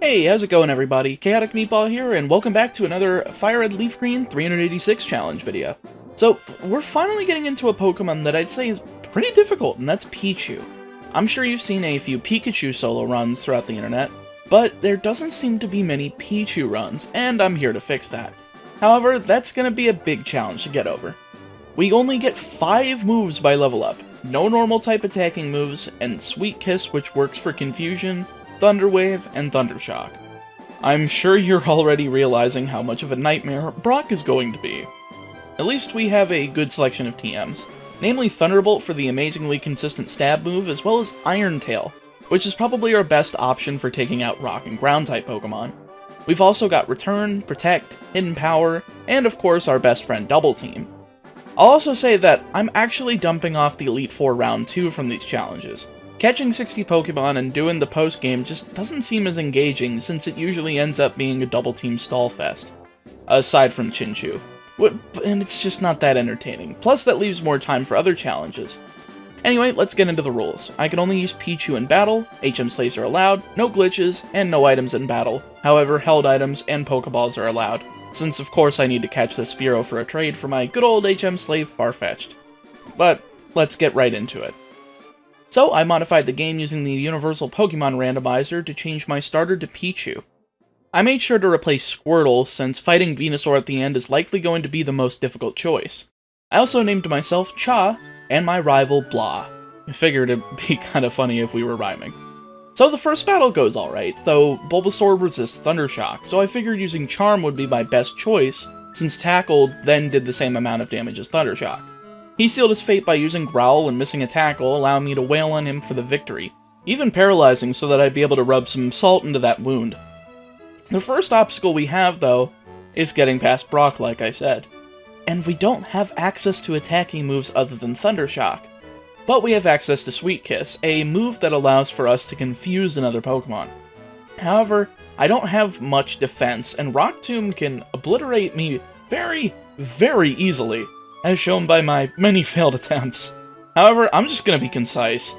Hey, how's it going everybody? ChaoticMeatball here, and welcome back to another FireRed LeafGreen 386 challenge video. So, we're finally getting into a Pokemon that I'd say is pretty difficult, and that's Pichu. I'm sure you've seen a few Pikachu solo runs throughout the internet, but there doesn't seem to be many Pichu runs, and I'm here to fix that. However, that's gonna be a big challenge to get over. We only get 5 moves by level up, no normal type attacking moves, and Sweet Kiss, which works for Confusion, Thunder Wave, and Thundershock. I'm sure you're already realizing how much of a nightmare Brock is going to be. At least we have a good selection of TMs, namely Thunderbolt for the amazingly consistent stab move, as well as Iron Tail, which is probably our best option for taking out Rock and Ground type Pokemon. We've also got Return, Protect, Hidden Power, and of course our best friend Double Team. I'll also say that I'm actually dumping off the Elite Four Round 2 from these challenges. Catching 60 Pokemon and doing the post-game just doesn't seem as engaging, since it usually ends up being a double-team stall fest. Aside from Chinchu. And it's just not that entertaining. Plus, that leaves more time for other challenges. Anyway, let's get into the rules. I can only use Pichu in battle, HM Slaves are allowed, no glitches, and no items in battle. However, held items and Pokeballs are allowed, since of course I need to catch the Spearow for a trade for my good old HM Slave Farfetch'd. But, let's get right into it. So, I modified the game using the Universal Pokemon Randomizer to change my starter to Pichu. I made sure to replace Squirtle, since fighting Venusaur at the end is likely going to be the most difficult choice. I also named myself Cha, and my rival Blah. I figured it'd be kinda funny if we were rhyming. So the first battle goes alright, though Bulbasaur resists Thundershock, so I figured using Charm would be my best choice, since Tackle then did the same amount of damage as Thundershock. He sealed his fate by using Growl and missing a tackle, allowing me to wail on him for the victory, even paralyzing so that I'd be able to rub some salt into that wound. The first obstacle we have, though, is getting past Brock, like I said. And we don't have access to attacking moves other than Thundershock. But we have access to Sweet Kiss, a move that allows for us to confuse another Pokemon. However, I don't have much defense, and Rock Tomb can obliterate me very, very easily, as shown by my many failed attempts. However, I'm just gonna be concise.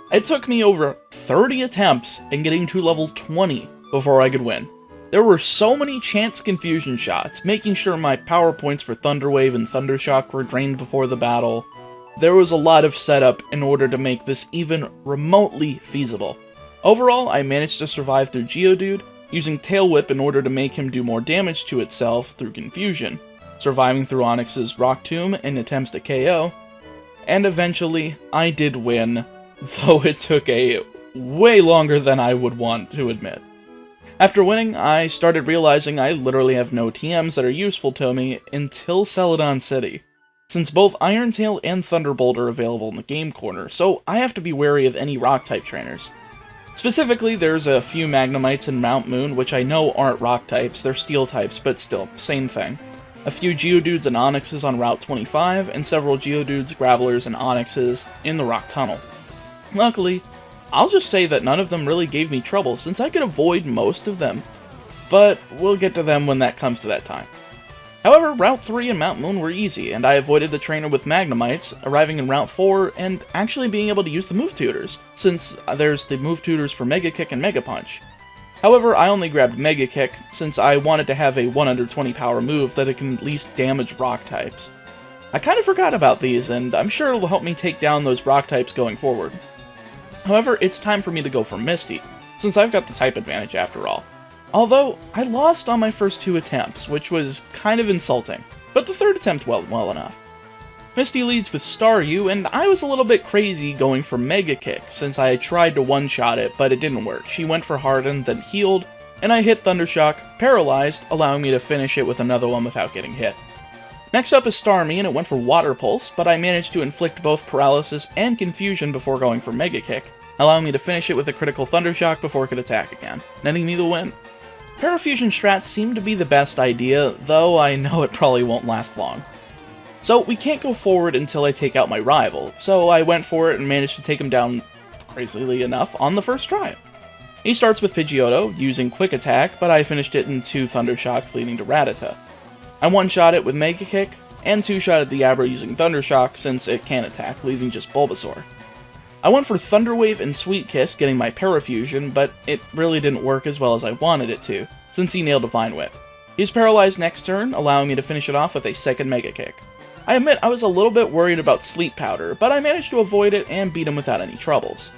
It took me over 30 attempts and getting to level 20 before I could win. There were so many chance confusion shots, making sure my power points for Thunder Wave and Thundershock were drained before the battle. There was a lot of setup in order to make this even remotely feasible. Overall, I managed to survive through Geodude, using Tail Whip in order to make him do more damage to itself through confusion, surviving through Onix's Rock Tomb in attempts to KO, and eventually, I did win, though it took a way longer than I would want to admit. After winning, I started realizing I literally have no TMs that are useful to me until Celadon City, since both Iron Tail and Thunderbolt are available in the game corner, so I have to be wary of any Rock-type trainers. Specifically, there's a few Magnemites in Mount Moon, which I know aren't Rock types, they're Steel types, but still, same thing. A few Geodudes and Onixes on Route 25, and several Geodudes, Gravelers, and Onixes in the Rock Tunnel. Luckily, I'll just say that none of them really gave me trouble, since I could avoid most of them, but we'll get to them when that comes to that time. However, Route 3 and Mount Moon were easy, and I avoided the trainer with Magnemites, arriving in Route 4, and actually being able to use the move tutors, since there's the move tutors for Mega Kick and Mega Punch. However, I only grabbed Mega Kick, since I wanted to have a 120 power move that it can at least damage Rock types. I kinda forgot about these, and I'm sure it'll help me take down those Rock types going forward. However, it's time for me to go for Misty, since I've got the type advantage after all. Although, I lost on my first 2 attempts, which was kind of insulting, but the 3rd attempt went well enough. Misty leads with Staryu, and I was a little bit crazy going for Mega Kick, since I had tried to one-shot it, but it didn't work. She went for Harden, then healed, and I hit Thundershock, paralyzed, allowing me to finish it with another one without getting hit. Next up is Starmie, and it went for Water Pulse, but I managed to inflict both Paralysis and Confusion before going for Mega Kick, allowing me to finish it with a critical Thundershock before it could attack again, netting me the win. Parafusion strats seem to be the best idea, though I know it probably won't last long. So we can't go forward until I take out my rival, so I went for it and managed to take him down, crazily enough, on the first try. He starts with Pidgeotto, using Quick Attack, but I finished it in 2 Thundershocks leading to Rattata. I one-shot it with Mega Kick, and 2-shotted the Abra using Thundershock since it can't attack, leaving just Bulbasaur. I went for Thunder Wave and Sweet Kiss, getting my Parafusion, but it really didn't work as well as I wanted it to, since he nailed a Vine Whip. He's paralyzed next turn, allowing me to finish it off with a second Mega Kick. I admit I was a little bit worried about Sleep Powder, but I managed to avoid it and beat him without any troubles.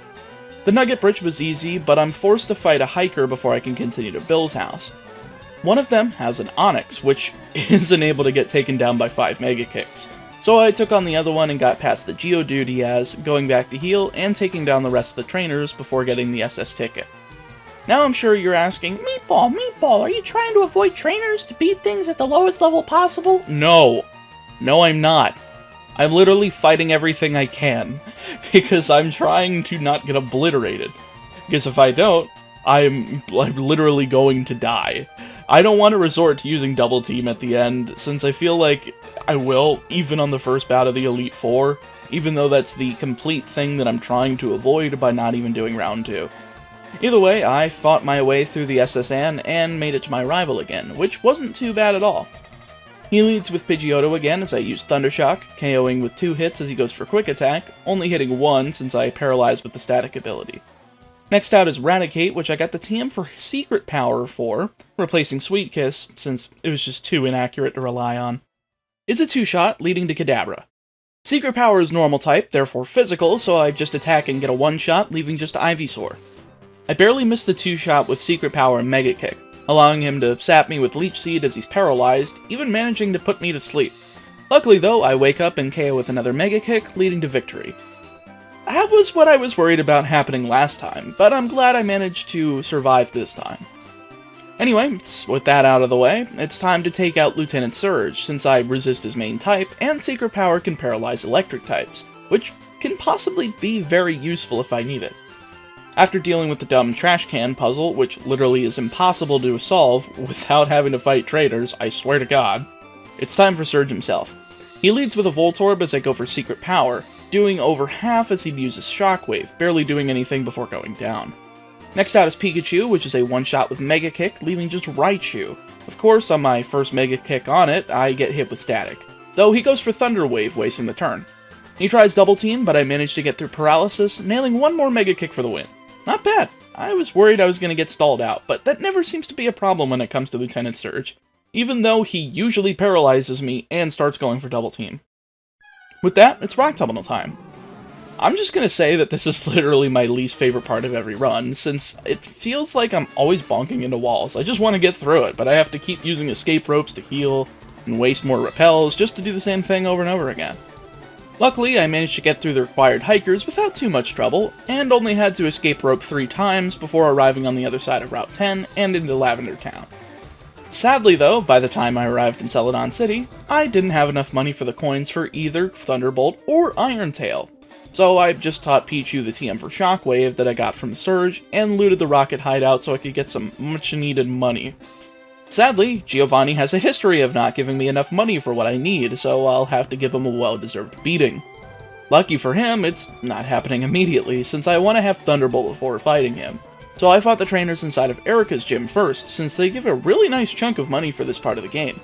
The Nugget Bridge was easy, but I'm forced to fight a Hiker before I can continue to Bill's house. One of them has an Onix, which isn't able to get taken down by 5 Mega Kicks. So I took on the other one and got past the Geodude he has, going back to heal and taking down the rest of the trainers before getting the SS ticket. Now I'm sure you're asking, Meatball, are you trying to avoid trainers to beat things at the lowest level possible? No. No, I'm not. I'm literally fighting everything I can, because I'm trying to not get obliterated. Because if I don't, I'm literally going to die. I don't want to resort to using Double Team at the end, since I feel like I will, even on the first bout of the Elite Four, even though that's the complete thing that I'm trying to avoid by not even doing Round 2. Either way, I fought my way through the SSN and made it to my rival again, which wasn't too bad at all. He leads with Pidgeotto again as I use Thundershock, KOing with 2 hits as he goes for Quick Attack, only hitting 1 since I paralyzed with the Static ability. Next out is Raticate, which I got the TM for Secret Power for, replacing Sweet Kiss, since it was just too inaccurate to rely on. It's a 2-shot, leading to Kadabra. Secret Power is normal type, therefore physical, so I just attack and get a 1-shot, leaving just Ivysaur. I barely missed the 2-shot with Secret Power and Mega Kick, allowing him to sap me with Leech Seed as he's paralyzed, even managing to put me to sleep. Luckily though, I wake up and KO with another Mega Kick, leading to victory. That was what I was worried about happening last time, but I'm glad I managed to survive this time. Anyway, with that out of the way, it's time to take out Lieutenant Surge, since I resist his main type, and Secret Power can paralyze electric types, which can possibly be very useful if I need it. After dealing with the dumb trash can puzzle, which literally is impossible to solve without having to fight traitors, I swear to God, it's time for Surge himself. He leads with a Voltorb as I go for Secret Power, doing over half as he uses Shockwave, barely doing anything before going down. Next out is Pikachu, which is a 1-shot with Mega Kick, leaving just Raichu. Of course, on my first Mega Kick on it, I get hit with Static, though he goes for Thunder Wave, wasting the turn. He tries Double Team, but I manage to get through Paralysis, nailing one more Mega Kick for the win. Not bad. I was worried I was going to get stalled out, but that never seems to be a problem when it comes to Lieutenant Surge, even though he usually paralyzes me and starts going for Double Team. With that, it's Rock Tunnel time. I'm just going to say that this is literally my least favorite part of every run, since it feels like I'm always bonking into walls. I just want to get through it, but I have to keep using escape ropes to heal, and waste more repels just to do the same thing over and over again. Luckily, I managed to get through the required hikers without too much trouble, and only had to escape rope 3 times before arriving on the other side of Route 10 and into Lavender Town. Sadly though, by the time I arrived in Celadon City, I didn't have enough money for the coins for either Thunderbolt or Iron Tail, so I just taught Pichu the TM for Shockwave that I got from Surge, and looted the Rocket Hideout so I could get some much needed money. Sadly, Giovanni has a history of not giving me enough money for what I need, so I'll have to give him a well-deserved beating. Lucky for him, it's not happening immediately, since I want to have Thunderbolt before fighting him. So I fought the trainers inside of Erica's gym first, since they give a really nice chunk of money for this part of the game.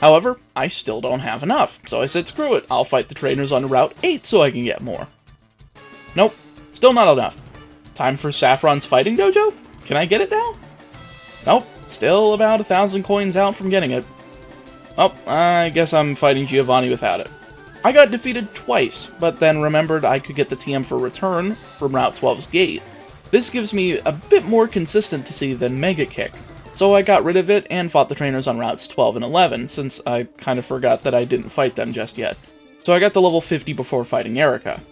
However, I still don't have enough, so I said screw it, I'll fight the trainers on Route 8 so I can get more. Nope, still not enough. Time for Saffron's Fighting Dojo? Can I get it now? Nope. Still about 1,000 coins out from getting it. Oh, I guess I'm fighting Giovanni without it. I got defeated twice, but then remembered I could get the TM for Return from Route 12's gate. This gives me a bit more consistency than Mega Kick, so I got rid of it and fought the trainers on Routes 12 and 11, since I kind of forgot that I didn't fight them just yet. So I got to level 50 before fighting Erica.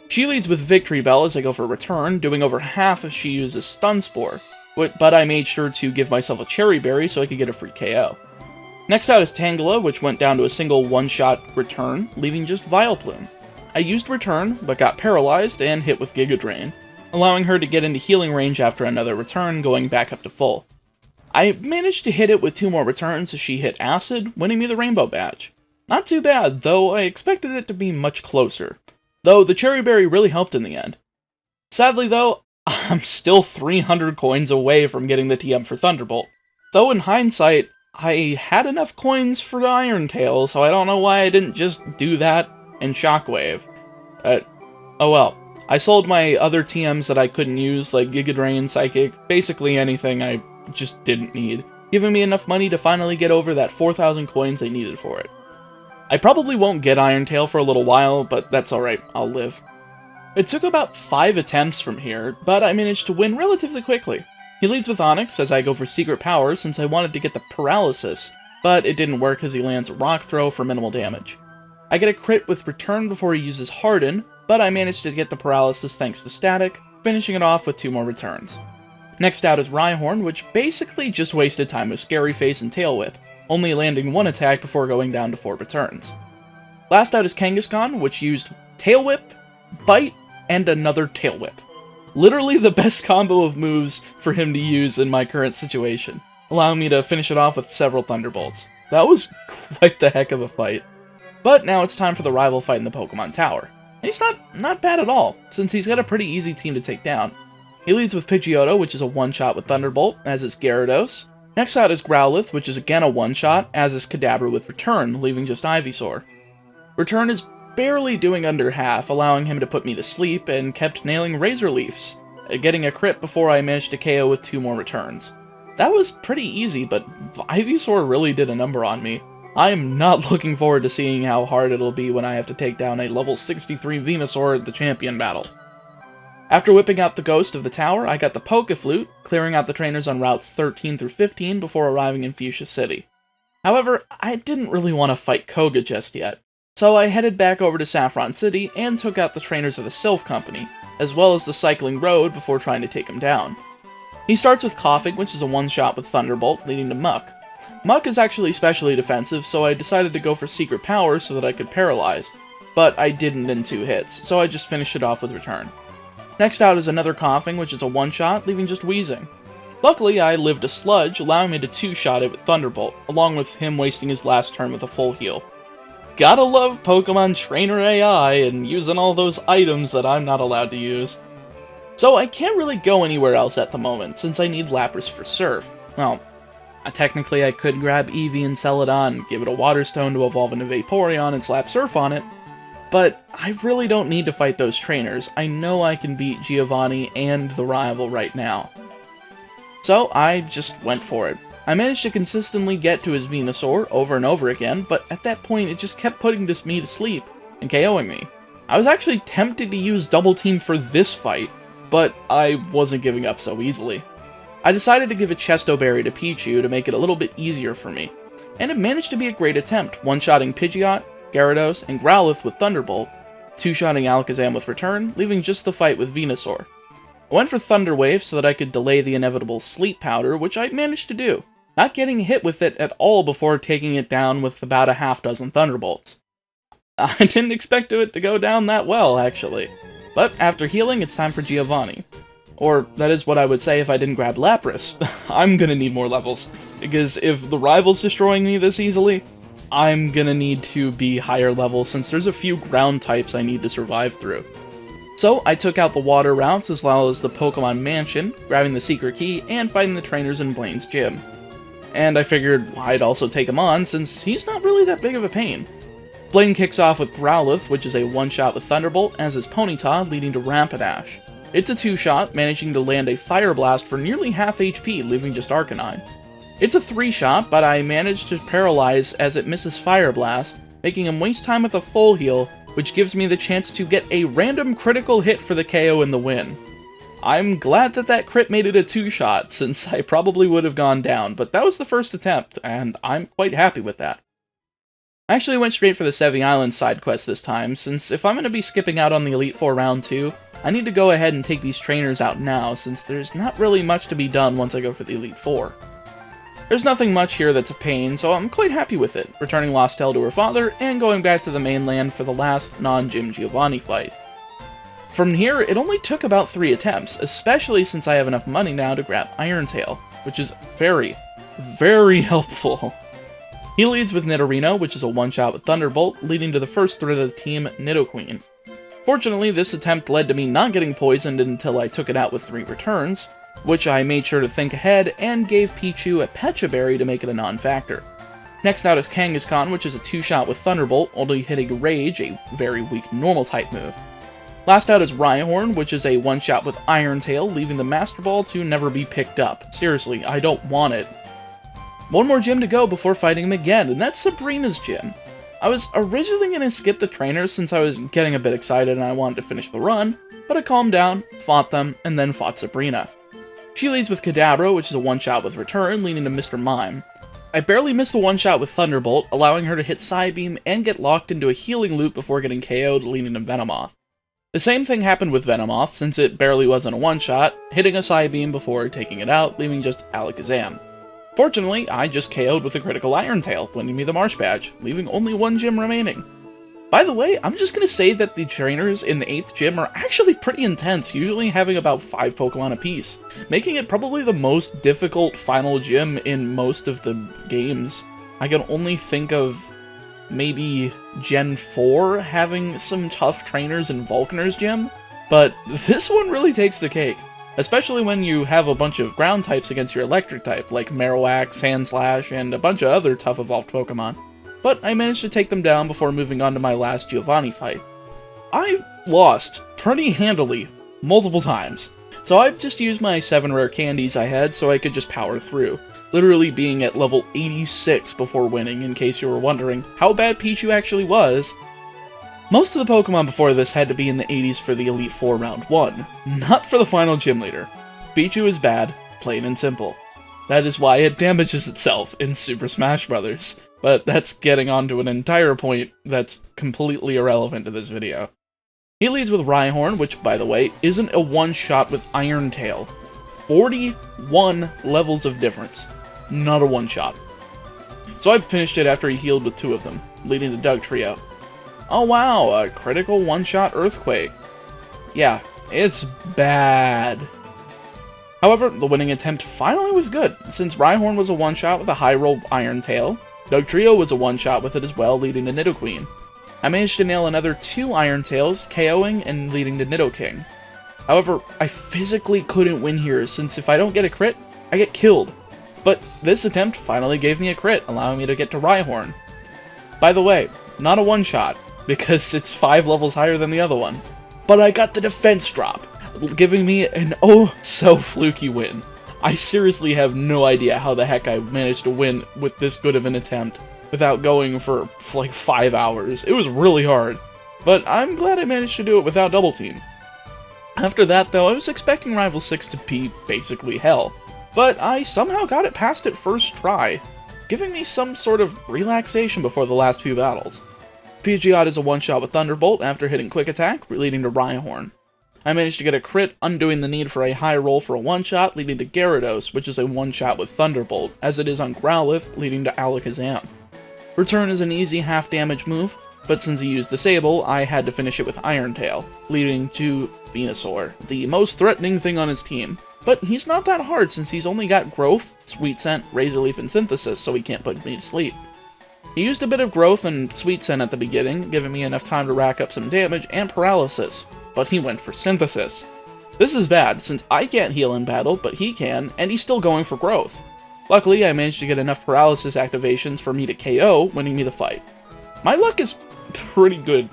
She leads with Victory Bell as I go for Return, doing over half if she uses Stun Spore. But I made sure to give myself a Cherry Berry so I could get a free KO. Next out is Tangela, which went down to a single 1-shot Return, leaving just Vileplume. I used Return, but got paralyzed and hit with Giga Drain, allowing her to get into healing range after another Return, going back up to full. I managed to hit it with 2 more Returns as she hit Acid, winning me the Rainbow Badge. Not too bad, though I expected it to be much closer, though the Cherry Berry really helped in the end. Sadly though, I'm still 300 coins away from getting the TM for Thunderbolt. Though in hindsight, I had enough coins for the Iron Tail, so I don't know why I didn't just do that and Shockwave. Oh well. I sold my other TMs that I couldn't use, like Giga Drain, Psychic, basically anything I just didn't need, giving me enough money to finally get over that 4,000 coins I needed for it. I probably won't get Iron Tail for a little while, but that's alright, I'll live. It took about 5 attempts from here, but I managed to win relatively quickly. He leads with Onix as I go for Secret Power since I wanted to get the Paralysis, but it didn't work as he lands a Rock Throw for minimal damage. I get a crit with Return before he uses Harden, but I managed to get the Paralysis thanks to Static, finishing it off with 2 more returns. Next out is Rhyhorn, which basically just wasted time with Scary Face and Tail Whip, only landing 1 attack before going down to 4 returns. Last out is Kangaskhan, which used Tail Whip, Bite, and another Tail Whip. Literally the best combo of moves for him to use in my current situation, allowing me to finish it off with several Thunderbolts. That was quite the heck of a fight. But now it's time for the rival fight in the Pokemon Tower. And he's not bad at all, since he's got a pretty easy team to take down. He leads with Pidgeotto, which is a one-shot with Thunderbolt, as is Gyarados. Next out is Growlithe, which is again a one-shot, as is Kadabra with Return, leaving just Ivysaur. Return is barely doing under half, allowing him to put me to sleep, and kept nailing Razor Leafs, getting a crit before I managed to KO with 2 more returns. That was pretty easy, but Ivysaur really did a number on me. I am not looking forward to seeing how hard it'll be when I have to take down a level 63 Venusaur at the champion battle. After whipping out the Ghost of the Tower, I got the Pokeflute, clearing out the trainers on routes 13 through 15 before arriving in Fuchsia City. However, I didn't really want to fight Koga just yet, so I headed back over to Saffron City and took out the trainers of the Sylph Company, as well as the Cycling Road before trying to take him down. He starts with Coughing, which is a one-shot with Thunderbolt, leading to Muck. Muck is actually specially defensive, so I decided to go for Secret Power so that I could Paralyzed, but I didn't in 2 hits, so I just finished it off with Return. Next out is another Coughing, which is a one-shot, leaving just Wheezing. Luckily, I lived a Sludge, allowing me to 2-shot it with Thunderbolt, along with him wasting his last turn with a full heal. Gotta love Pokemon Trainer AI and using all those items that I'm not allowed to use. So I can't really go anywhere else at the moment, since I need Lapras for Surf. Well, technically I could grab Eevee and Celadon, give it a Water Stone to evolve into Vaporeon and slap Surf on it, but I really don't need to fight those trainers. I know I can beat Giovanni and the rival right now. So I just went for it. I managed to consistently get to his Venusaur over and over again, but at that point it just kept putting me to sleep and KOing me. I was actually tempted to use Double Team for this fight, but I wasn't giving up so easily. I decided to give a Chesto Berry to Pichu to make it a little bit easier for me, and it managed to be a great attempt, one-shotting Pidgeot, Gyarados, and Growlithe with Thunderbolt, 2-shotting Alakazam with Return, leaving just the fight with Venusaur. I went for Thunder Wave so that I could delay the inevitable Sleep Powder, which I managed to do, not getting hit with it at all before taking it down with about a half-dozen Thunderbolts. I didn't expect it to go down that well, actually. But after healing, it's time for Giovanni. Or, that is what I would say if I didn't grab Lapras. I'm gonna need more levels, because if the rival's destroying me this easily, I'm gonna need to be higher level since there's a few ground types I need to survive through. So I took out the water routes as well as the Pokemon Mansion, grabbing the secret key and fighting the trainers in Blaine's gym. And I figured I'd also take him on since he's not really that big of a pain. Blaine kicks off with Growlithe, which is a one-shot with Thunderbolt, as is Ponyta, leading to Rapidash. It's a 2-shot, managing to land a Fire Blast for nearly half HP, leaving just Arcanine. It's a 3-shot, but I managed to paralyze as it misses Fire Blast, making him waste time with a full heal, which gives me the chance to get a random critical hit for the KO and the win. I'm glad that crit made it a 2-shot, since I probably would have gone down, but that was the first attempt, and I'm quite happy with that. I actually went straight for the Sevi Island side quest this time, since if I'm going to be skipping out on the Elite Four Round 2, I need to go ahead and take these trainers out now, since there's not really much to be done once I go for the Elite Four. There's nothing much here that's a pain, so I'm quite happy with it, returning Lostel to her father, and going back to the mainland for the last non-Gym Giovanni fight. From here, it only took about 3 attempts, especially since I have enough money now to grab Iron Tail, which is very, very helpful. He leads with Nidorino, which is a one-shot with Thunderbolt, leading to the first threat of the team, Nidoqueen. Fortunately, this attempt led to me not getting poisoned until I took it out with 3 returns, which I made sure to think ahead and gave Pichu a Pecha Berry to make it a non-factor. Next out is Kangaskhan, which is a 2-shot with Thunderbolt, only hitting Rage, a very weak normal-type move. Last out is Rhyhorn, which is a one-shot with Iron Tail, leaving the Master Ball to never be picked up. Seriously, I don't want it. One more gym to go before fighting him again, and that's Sabrina's gym. I was originally going to skip the trainers since I was getting a bit excited and I wanted to finish the run, but I calmed down, fought them, and then fought Sabrina. She leads with Kadabra, which is a one-shot with Return, leading to Mr. Mime. I barely missed the one-shot with Thunderbolt, allowing her to hit Psybeam and get locked into a healing loop before getting KO'd, leading to Venomoth. The same thing happened with Venomoth, since it barely wasn't a one-shot, hitting a Psybeam before taking it out, leaving just Alakazam. Fortunately, I just KO'd with a critical Iron Tail, winning me the Marsh Badge, leaving only one gym remaining. By the way, I'm just going to say that the trainers in the 8th gym are actually pretty intense, usually having about 5 Pokemon apiece, making it probably the most difficult final gym in most of the games. I can only think of maybe Gen 4 having some tough trainers in Vulcaner's gym, but this one really takes the cake. Especially when you have a bunch of ground types against your electric type, like Marowak, Sandslash, and a bunch of other tough evolved Pokemon. But I managed to take them down before moving on to my last Giovanni fight. I lost pretty handily, multiple times, so I just used my 7 rare candies I had so I could just power through, literally being at level 86 before winning, in case you were wondering how bad Pichu actually was. Most of the Pokemon before this had to be in the 80s for the Elite Four Round 1, not for the final gym leader. Pichu is bad, plain and simple. That is why it damages itself in Super Smash Bros., but that's getting onto an entire point that's completely irrelevant to this video. He leads with Rhyhorn, which, by the way, isn't a one-shot with Iron Tail. 41 levels of difference. Not a one-shot. So I finished it after he healed with 2 of them, leading to Dugtrio. Oh wow, a critical one-shot Earthquake. Yeah, it's bad. However, the winning attempt finally was good, since Rhyhorn was a one-shot with a high-roll Iron Tail. Dugtrio was a one-shot with it as well, leading to Nidoqueen. I managed to nail another 2 Iron Tails, KOing and leading to Nidoking. However, I physically couldn't win here, since if I don't get a crit, I get killed. But this attempt finally gave me a crit, allowing me to get to Rhyhorn. By the way, not a one-shot, because it's 5 levels higher than the other one. But I got the defense drop, giving me an oh-so-fluky win. I seriously have no idea how the heck I managed to win with this good of an attempt without going for like 5 hours. It was really hard, but I'm glad I managed to do it without Double Team. After that, though, I was expecting Rival 6 to be basically hell, but I somehow got it past it first try, giving me some sort of relaxation before the last few battles. Pidgeot is a one-shot with Thunderbolt after hitting Quick Attack, leading to Rhyhorn. I managed to get a crit, undoing the need for a high roll for a one-shot, leading to Gyarados, which is a one-shot with Thunderbolt, as it is on Growlithe, leading to Alakazam. Return is an easy half-damage move, but since he used Disable, I had to finish it with Iron Tail, leading to Venusaur, the most threatening thing on his team. But he's not that hard since he's only got Growth, Sweet Scent, Razor Leaf, and Synthesis, so he can't put me to sleep. He used a bit of Growth and Sweet Scent at the beginning, giving me enough time to rack up some damage and paralysis, but he went for Synthesis. This is bad, since I can't heal in battle, but he can, and he's still going for Growth. Luckily, I managed to get enough paralysis activations for me to KO, winning me the fight. My luck is pretty good,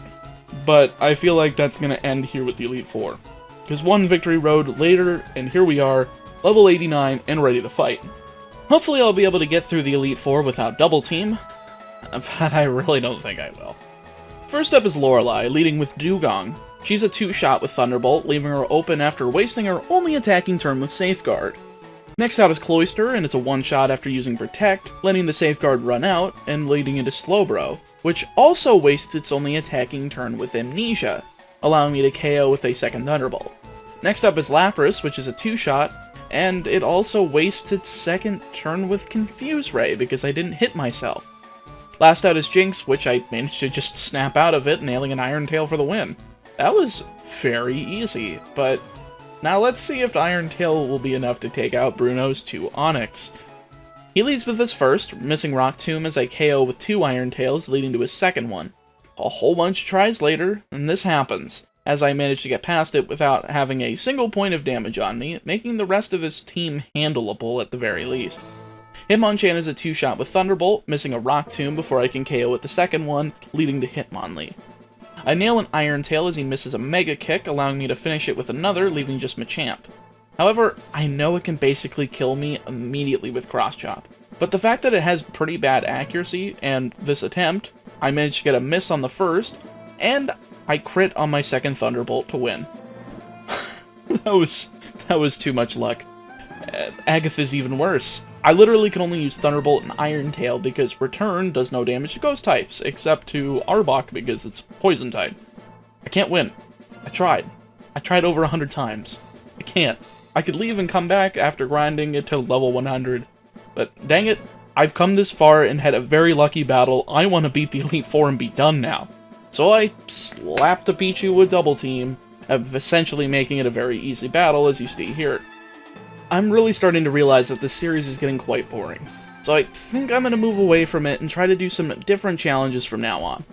but I feel like that's going to end here with the Elite Four, because one victory road later, and here we are, level 89, and ready to fight. Hopefully I'll be able to get through the Elite Four without Double Team, but I really don't think I will. First up is Lorelei, leading with Dugong. She's a 2-shot with Thunderbolt, leaving her open after wasting her only attacking turn with Safeguard. Next out is Cloyster, and it's a 1-shot after using Protect, letting the Safeguard run out, and leading into Slowbro, which also wastes its only attacking turn with Amnesia, allowing me to KO with a second Thunderbolt. Next up is Lapras, which is a 2-shot, and it also wastes its second turn with Confuse Ray because I didn't hit myself. Last out is Jinx, which I managed to just snap out of it, nailing an Iron Tail for the win. That was very easy, but now let's see if Iron Tail will be enough to take out Bruno's 2 Onix. He leads with his first, missing Rock Tomb as I KO with 2 Iron Tails, leading to his second one. A whole bunch of tries later, and this happens, as I managed to get past it without having a single point of damage on me, making the rest of his team handleable at the very least. Hitmonchan is a 2-shot with Thunderbolt, missing a Rock Tomb before I can KO with the second one, leading to Hitmonlee. I nail an Iron Tail as he misses a Mega Kick, allowing me to finish it with another, leaving just Machamp. However, I know it can basically kill me immediately with Cross Chop. But the fact that it has pretty bad accuracy, and this attempt, I managed to get a miss on the first, and I crit on my second Thunderbolt to win. That was too much luck. Agatha's even worse. I literally can only use Thunderbolt and Iron Tail because Return does no damage to Ghost types, except to Arbok because it's Poison type. I can't win. I tried. I tried over 100 times. I can't. I could leave and come back after grinding it to level 100. But dang it, I've come this far and had a very lucky battle. I want to beat the Elite Four and be done now. So I slapped the Pichu with Double Team, essentially making it a very easy battle as you see here. I'm really starting to realize that this series is getting quite boring, so I think I'm going to move away from it and try to do some different challenges from now on.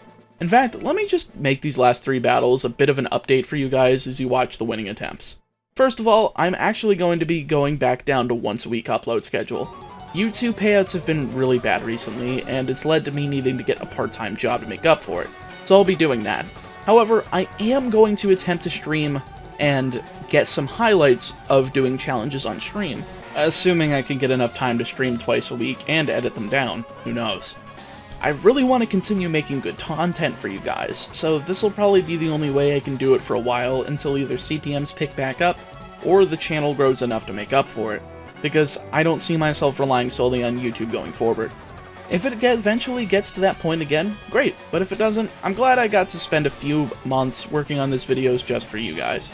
In fact, let me just make these last 3 battles a bit of an update for you guys as you watch the winning attempts. First of all, I'm actually going to be going back down to once a week upload schedule. YouTube payouts have been really bad recently, and it's led to me needing to get a part-time job to make up for it, so I'll be doing that. However, I am going to attempt to stream and get some highlights of doing challenges on stream, assuming I can get enough time to stream twice a week and edit them down, who knows. I really want to continue making good content for you guys, so this will probably be the only way I can do it for a while until either CPMs pick back up, or the channel grows enough to make up for it, because I don't see myself relying solely on YouTube going forward. If it eventually gets to that point again, great, but if it doesn't, I'm glad I got to spend a few months working on these videos just for you guys.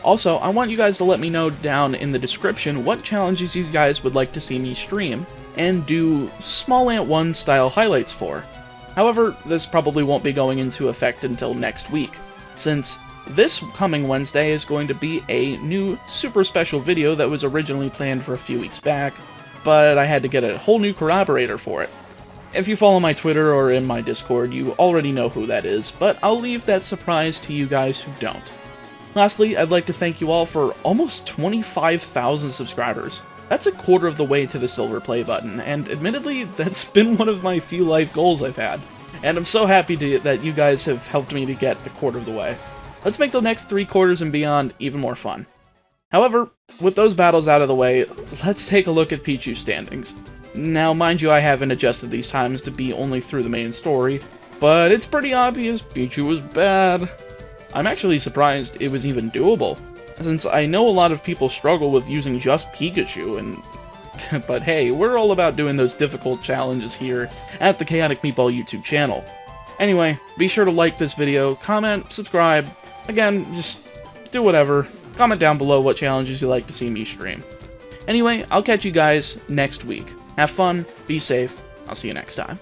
Also, I want you guys to let me know down in the description what challenges you guys would like to see me stream, and do Small Ant 1 style highlights for. However, this probably won't be going into effect until next week, since this coming Wednesday is going to be a new super special video that was originally planned for a few weeks back, but I had to get a whole new corroborator for it. If you follow my Twitter or in my Discord, you already know who that is, but I'll leave that surprise to you guys who don't. Lastly, I'd like to thank you all for almost 25,000 subscribers. That's a quarter of the way to the silver play button, and admittedly, that's been one of my few life goals I've had. And I'm so happy that you guys have helped me to get a quarter of the way. Let's make the next 3 quarters and beyond even more fun. However, with those battles out of the way, let's take a look at Pichu's standings. Now, mind you, I haven't adjusted these times to be only through the main story, but it's pretty obvious Pichu was bad. I'm actually surprised it was even doable, since I know a lot of people struggle with using just Pikachu, and but hey, we're all about doing those difficult challenges here at the Chaotic Meatball YouTube channel. Anyway, be sure to like this video, comment, subscribe, again, just do whatever. Comment down below what challenges you'd like to see me stream. Anyway, I'll catch you guys next week. Have fun, be safe, I'll see you next time.